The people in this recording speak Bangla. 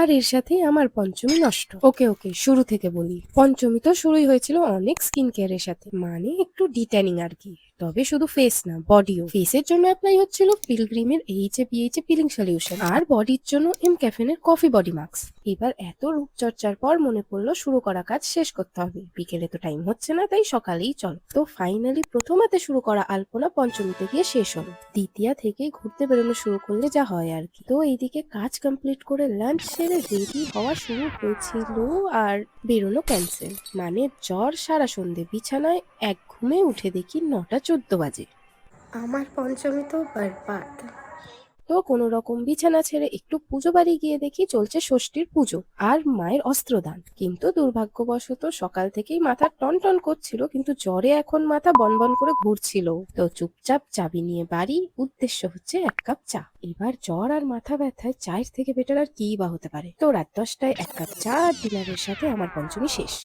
আর এর সাথেই আমার পঞ্চমী নষ্ট। ওকে ওকে, শুরু থেকে বলি। পঞ্চমী তো শুরুই হয়েছিল অনেক স্কিন কেয়ারের সাথে, মানে একটু ডিট্যানিং আর কি। তবে শুধু ফেস না, বডিও। ফেসের জন্য অ্যাপ্লাই হচ্ছিল পিলগ্রিমের এইচএ পিলিং সলিউশন, আর বডির জন্য ক্যাফেনের কফি বডি মাস্ক। এবার এত রূপচর্চার পর মনে পড়লো শুরু করা কাজ শেষ করতে হবে। বিকেলে তো টাইম হচ্ছে না, তাই সকালেই চল। তো ফাইনালি প্রথমাতে শুরু করা আলপনা পঞ্চমীতে গিয়ে শেষ হলো। দ্বিতীয়া থেকে ঘুরতে বেরোনো শুরু করলে যা হয় আর কি। তো এইদিকে কাজ কমপ্লিট করে লাঞ্চ সেরে রেডি হওয়া শুরু হয়েছিল, আর বেরোনো ক্যান্সেল। মানে জ্বর সারা সন্ধে বিছানায়, এক ঘুমে উঠে দেখি 9:14 বাজে। আমার পঞ্চমী তো বরবাদ। তো কোনো রকম বিছানা ছেড়ে একটু পুজো বাড়ি গিয়ে দেখি চলছে ষষ্ঠীর পুজো আর মায়ের অস্ত্রদান। কিন্তু দুর্ভাগ্যবশত সকাল থেকেই মাথা টন টন করছিল, কিন্তু জ্বরে এখন মাথা বনবন করে ঘুরছিল। তো চুপচাপ চাবি নিয়ে বাড়ি, উদ্দেশ্য হচ্ছে 1 কাপ চা। এবার জ্বর আর মাথা ব্যথায় চায়ের থেকে বেটার আর কি বা হতে পারে। তো রাত 10টায় 1 কাপ চা আর ডিনারের সাথে আমার পঞ্চমী শেষ।